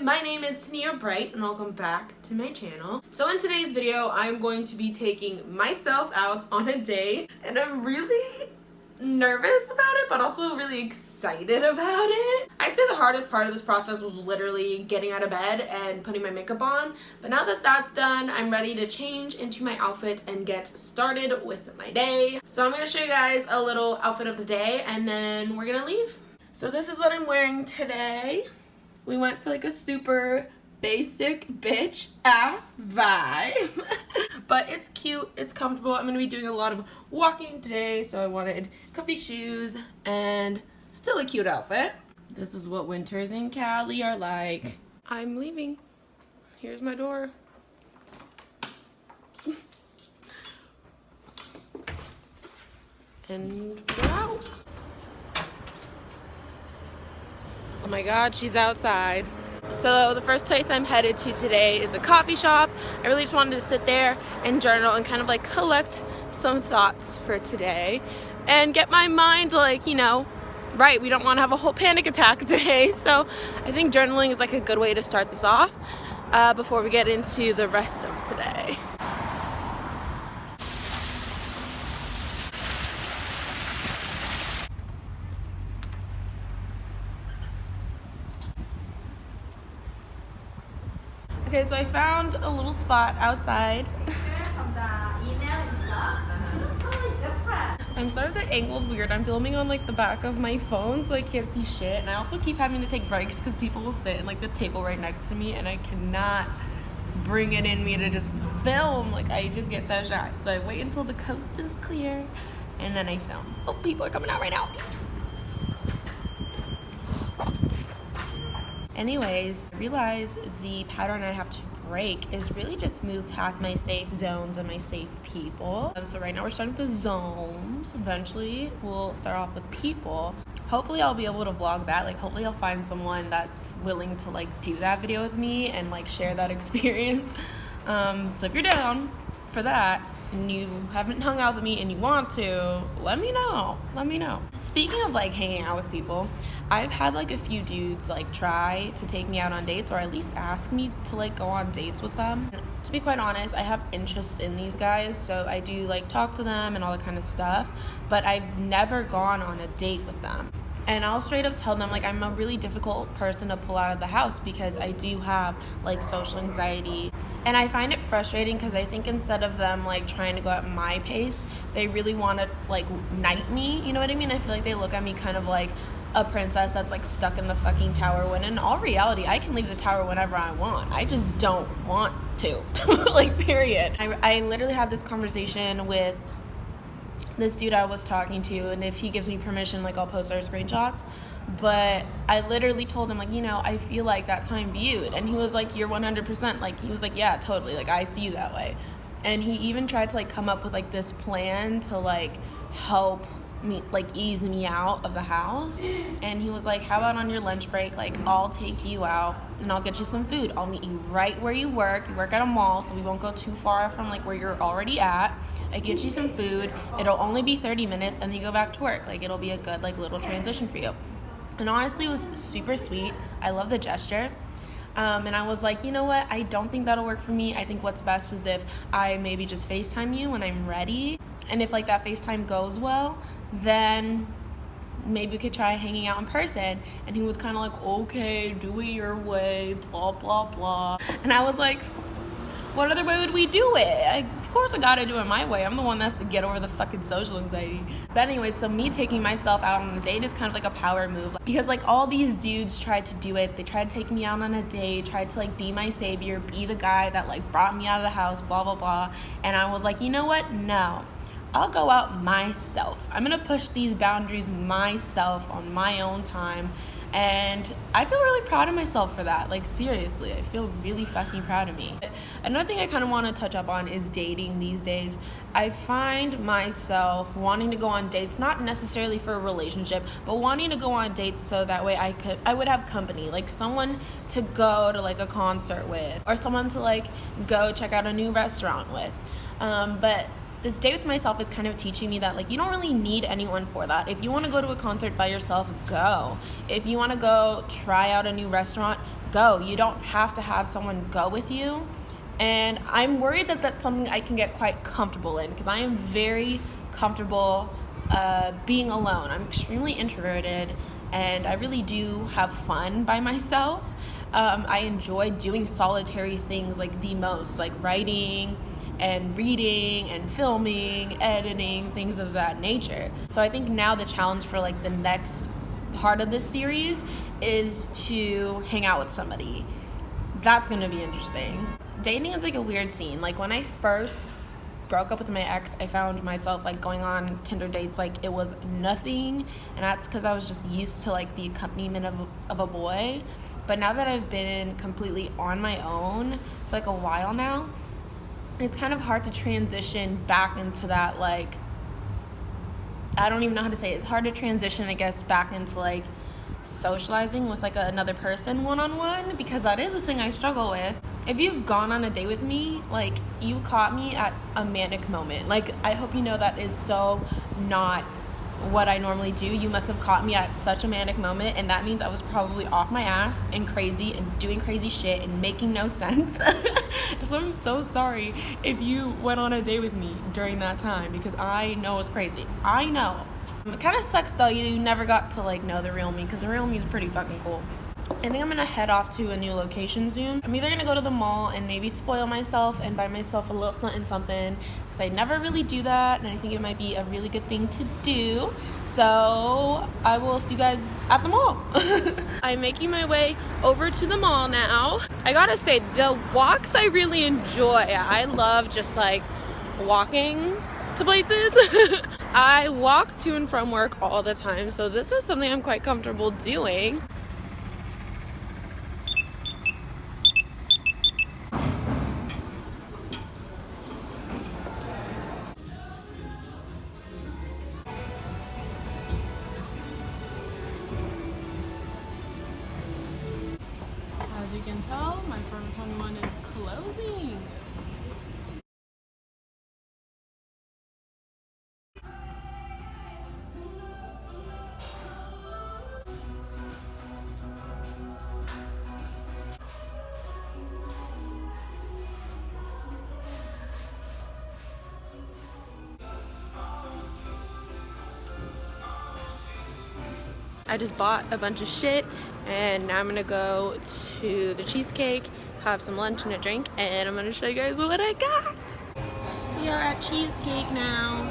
my name is Tania Bright and welcome back to my channel. So in today's video, I'm going to be taking myself out on a date and I'm really nervous about it, but also really excited about it. I'd say the hardest part of this process was literally getting out of bed and putting my makeup on, but now that that's done, I'm ready to change into my outfit and get started with my day. So I'm gonna show you guys a little outfit of the day and then we're gonna leave. So this is what I'm wearing today. We went for like a super basic bitch ass vibe, but it's cute, it's comfortable. I'm gonna be doing a lot of walking today, so I wanted comfy shoes and still a cute outfit. This is what winters in Cali are like. I'm leaving. Here's my door. And we're out. Oh my god, she's outside. So the first place I'm headed to today is a coffee shop. I really just wanted to sit there and journal and kind of like collect some thoughts for today and get my mind like, you know, right. We don't want to have a whole panic attack today. So I think journaling is like a good way to start this off before we get into the rest of today. Okay, so I found a little spot outside. From the email and stuff, totally different. I'm sorry the angle's weird. I'm filming on like the back of my phone, so I can't see shit. And I also keep having to take breaks because people will sit in like the table right next to me, and I cannot bring it in me to just film. Like I just get so shy. So I wait until the coast is clear, and then I film. Oh, people are coming out right now. Anyways, I realize the pattern I have to break is really just move past my safe zones and my safe people. So right now we're starting with the zones. Eventually we'll start off with people. Hopefully I'll be able to vlog that. Like hopefully I'll find someone that's willing to like do that video with me and like share that experience. So if you're down for that and you haven't hung out with me and you want to, let me know. Speaking of like hanging out with people, I've had like a few dudes like try to take me out on dates or at least ask me to like go on dates with them. To be quite honest, I have interest in these guys, so I do like talk to them and all that kind of stuff, but I've never gone on a date with them. And I'll straight up tell them like I'm a really difficult person to pull out of the house because I do have like social anxiety. And I find it frustrating because I think instead of them like trying to go at my pace, they really want to like knight me, you know what I mean? I feel like they look at me kind of like a princess that's like stuck in the fucking tower, when in all reality I can leave the tower whenever I want. I just don't want to. Like period. I literally had this conversation with this dude I was talking to, and if he gives me permission, like I'll post our screenshots. But I literally told him like, you know, I feel like that's how I'm viewed, and he was like, you're 100%. Like he was like, yeah, totally, like I see you that way. And he even tried to like come up with like this plan to like help me, like ease me out of the house. And he was like, how about on your lunch break, like I'll take you out and I'll get you some food. I'll meet you right where you work at a mall, so we won't go too far from like where you're already at. I get you some food, it'll only be 30 minutes and then you go back to work. Like it'll be a good like little transition for you. And honestly, it was super sweet. I love the gesture. And I was like, you know what, I don't think that'll work for me. I think what's best is if I maybe just FaceTime you when I'm ready, and if like that FaceTime goes well, then maybe we could try hanging out in person. And he was kind of like, okay, do it your way, blah blah blah. And I was like, what other way would we do it? Of course I gotta do it my way. I'm the one that's to get over the fucking social anxiety. But anyways, so me taking myself out on a date is kind of like a power move, because like all these dudes tried to do it. They tried to take me out on a date, tried to like be my savior, be the guy that like brought me out of the house, blah blah blah. And I was like, you know what, no, I'll go out myself. I'm gonna push these boundaries myself on my own time. And I feel really proud of myself for that. Like seriously, I feel really fucking proud of me. Another thing I kind of want to touch up on is dating these days. I find myself wanting to go on dates, not necessarily for a relationship, but wanting to go on dates so that way I would have company, like someone to go to like a concert with, or someone to like go check out a new restaurant with. But this date with myself is kind of teaching me that, like, you don't really need anyone for that. If you want to go to a concert by yourself, go. If you want to go try out a new restaurant, go. You don't have to have someone go with you. And I'm worried that that's something I can get quite comfortable in, because I am very comfortable being alone. I'm extremely introverted, and I really do have fun by myself. I enjoy doing solitary things like the most, like writing and reading and filming, editing, things of that nature. So I think now the challenge for like the next part of this series is to hang out with somebody. That's gonna be interesting. Dating is like a weird scene. Like when I first broke up with my ex, I found myself like going on Tinder dates like it was nothing, and that's because I was just used to like the accompaniment of a boy. But now that I've been completely on my own for like a while now, it's kind of hard to transition back into that, like, I don't even know how to say it. It's hard to transition, I guess, back into like socializing with like another person one-on-one, because that is a thing I struggle with. If you've gone on a date with me, like, you caught me at a manic moment. Like, I hope you know that is so not what I normally do. You must have caught me at such a manic moment, and that means I was probably off my ass and crazy and doing crazy shit and making no sense. So I'm so sorry if you went on a date with me during that time, because I know it's crazy. I know. It kind of sucks though, you never got to like know the real me, because the real me is pretty fucking cool. I think I'm gonna head off to a new location soon. I'm either gonna go to the mall and maybe spoil myself and buy myself a little something, because I never really do that, and I think it might be a really good thing to do. So I will see you guys at the mall. I'm making my way over to the mall now. I gotta say, the walks I really enjoy. I love just like walking to places. I walk to and from work all the time, so this is something I'm quite comfortable doing. As you can tell, my Forever 21 is closing. I just bought a bunch of shit, and now I'm gonna go to the cheesecake, have some lunch and a drink, and I'm gonna show you guys what I got. We are at Cheesecake now.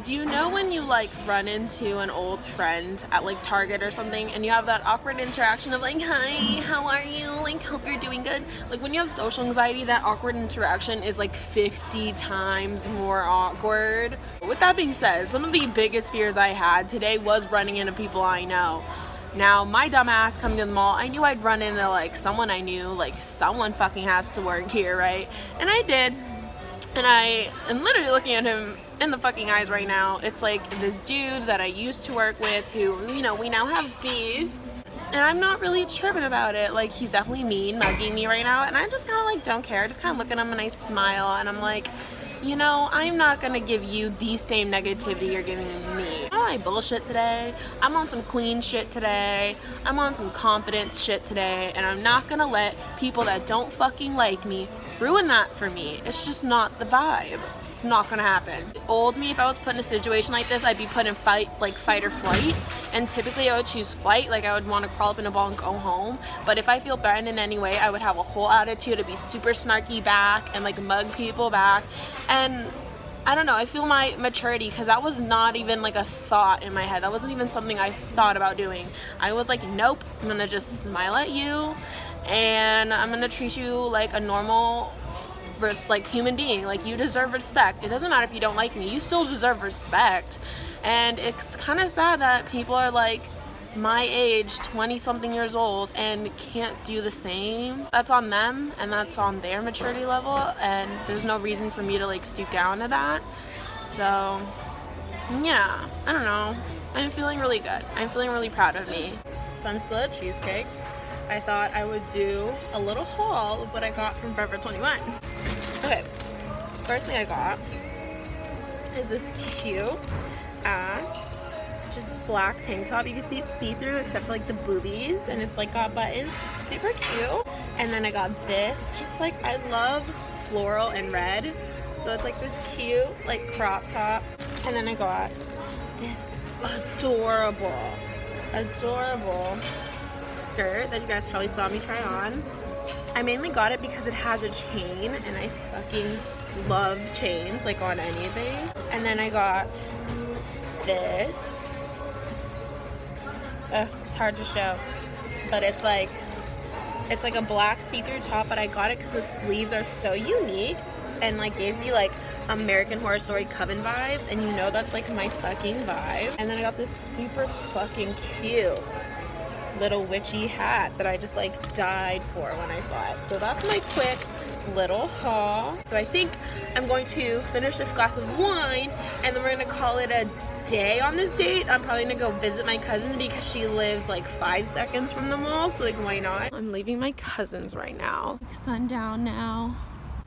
Do you know when you like run into an old friend at like Target or something, and you have that awkward interaction of like, hi, how are you? Like, hope you're doing good. Like when you have social anxiety, that awkward interaction is like 50 times more awkward. With that being said, some of the biggest fears I had today was running into people I know. Now, my dumb ass coming to the mall, I knew I'd run into like someone I knew, like someone fucking has to work here, right? And I did. And I am literally looking at him in the fucking eyes right now. It's like this dude that I used to work with who, you know, we now have beef. And I'm not really tripping about it. Like, he's definitely mean mugging me right now. And I just kind of like don't care. I just kind of look at him and I smile. And I'm like, you know, I'm not going to give you the same negativity you're giving me. I'm on my bullshit today. I'm on some queen shit today. I'm on some confidence shit today. And I'm not going to let people that don't fucking like me ruin that for me. It's just not the vibe. It's not gonna happen. Old me, if I was put in a situation like this, I'd be put in fight or flight. And typically I would choose flight. Like, I would want to crawl up in a ball and go home. But if I feel threatened in any way, I would have a whole attitude to be super snarky back and like mug people back. And I don't know, I feel my maturity, because that was not even like a thought in my head. That wasn't even something I thought about doing. I was like, nope, I'm gonna just smile at you, and I'm gonna treat you like a normal like human being. Like, you deserve respect. It doesn't matter if you don't like me, you still deserve respect. And it's kind of sad that people are like my age, 20 something years old, and can't do the same. That's on them, and that's on their maturity level, and there's no reason for me to like stoop down to that. So yeah, I don't know, I'm feeling really good. I'm feeling really proud of me. So I'm still at Cheesecake. I thought I would do a little haul of what I got from Forever 21. Okay, first thing I got is this cute ass just black tank top. You can see it's see-through except for like the boobies, and it's like got buttons. It's super cute. And then I got this, just like, I love floral and red. So it's like this cute like crop top. And then I got this adorable skirt that you guys probably saw me try on. I mainly got it because it has a chain, and I fucking love chains, like on anything. And then I got this. It's hard to show, but it's like a black see-through top, but I got it because the sleeves are so unique and like gave me like American Horror Story Coven vibes, and you know that's like my fucking vibe. And then I got this super fucking cute little witchy hat that I just like died for when I saw it. So that's my quick little haul. So I think I'm going to finish this glass of wine, and then we're gonna call it a day on this date. I'm probably gonna go visit my cousin because she lives like 5 seconds from the mall, so like why not? I'm leaving my cousin's right now. Sundown now.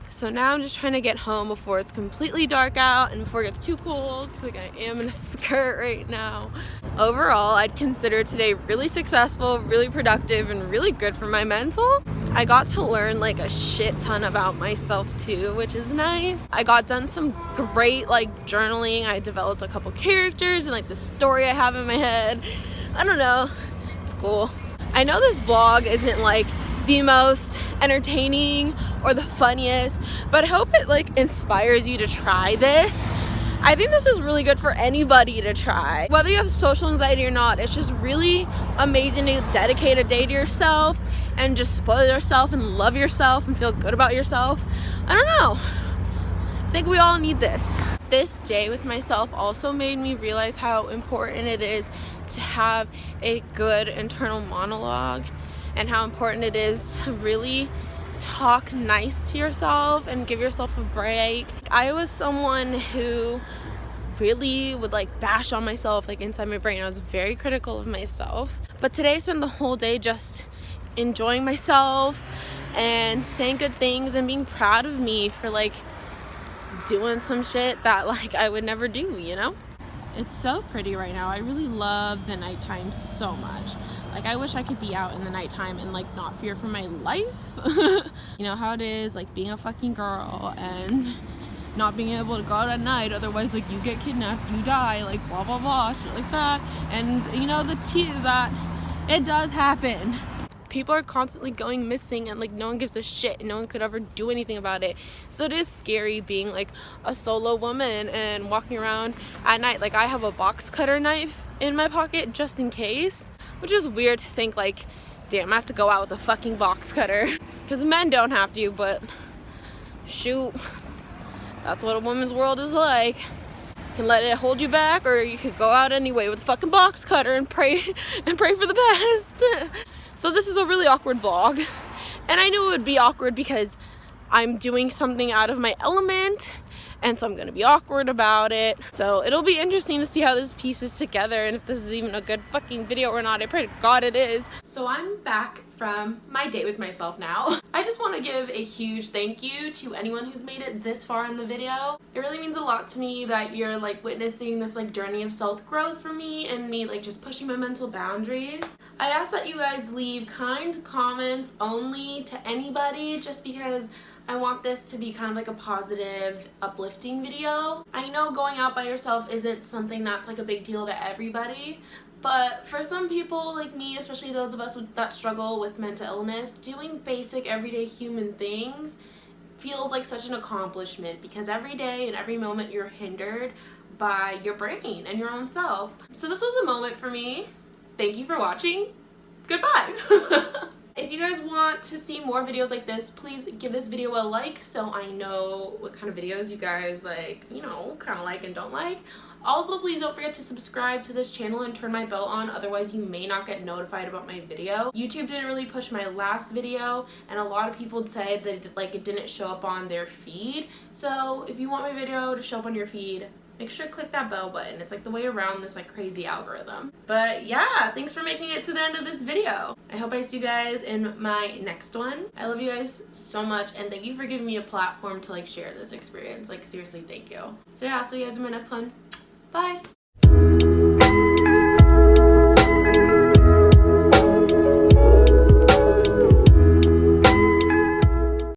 So now I'm just trying to get home before it's completely dark out and before it gets too cold, because like I am in a skirt right now. Overall, I'd consider today really successful, really productive, and really good for my mental. I got to learn like a shit ton about myself too, which is nice. I got done some great like journaling. I developed a couple characters and like the story I have in my head. I don't know, it's cool. I know this vlog isn't like the most entertaining or the funniest, but I hope it like inspires you to try this. I think this is really good for anybody to try. Whether you have social anxiety or not, it's just really amazing to dedicate a day to yourself and just spoil yourself and love yourself and feel good about yourself. I don't know. I think we all need this. This day with myself also made me realize how important it is to have a good internal monologue, and how important it is to really talk nice to yourself and give yourself a break. I was someone who really would like bash on myself like inside my brain. I was very critical of myself. But today I spent the whole day just enjoying myself and saying good things and being proud of me for like doing some shit that like I would never do, you know? It's so pretty right now. I really love the nighttime so much. Like, I wish I could be out in the nighttime and like not fear for my life. You know how it is, like being a fucking girl and not being able to go out at night, otherwise like you get kidnapped, you die, like blah blah blah, shit like that. And you know, the tea is that it does happen. People are constantly going missing, and like no one gives a shit, and no one could ever do anything about it. So it is scary being like a solo woman and walking around at night. Like, I have a box cutter knife in my pocket just in case, which is weird to think like, damn, I have to go out with a fucking box cutter, because men don't have to, but shoot, that's what a woman's world is like. You can let it hold you back, or you could go out anyway with a fucking box cutter and pray for the best. So this is a really awkward vlog, and I knew it would be awkward because I'm doing something out of my element, and so I'm gonna be awkward about it. So it'll be interesting to see how this pieces together and if this is even a good fucking video or not. I pray to God it is. So I'm back from my date with myself now. I just want to give a huge thank you to anyone who's made it this far in the video. It really means a lot to me that you're like witnessing this like journey of self-growth for me and me like just pushing my mental boundaries. I ask that you guys leave kind comments only to anybody, just because I want this to be kind of like a positive, uplifting video. I know going out by yourself isn't something that's like a big deal to everybody, but for some people like me, especially those of us that struggle with mental illness, doing basic everyday human things feels like such an accomplishment, because every day and every moment you're hindered by your brain and your own self. So this was a moment for me. Thank you for watching. Goodbye. If you guys want to see more videos like this, please give this video a like so I know what kind of videos you guys like, you know, kind of like and don't like. Also, please don't forget to subscribe to this channel and turn my bell on, otherwise you may not get notified about my video. YouTube didn't really push my last video, and a lot of people said that like it didn't show up on their feed. So if you want my video to show up on your feed, make sure to click that bell button. It's like the way around this like crazy algorithm. But yeah, thanks for making it to the end of this video. I hope I see you guys in my next one. I love you guys so much, and thank you for giving me a platform to like share this experience. Like, seriously, thank you. So yeah, I'll see you guys in my next one. Bye.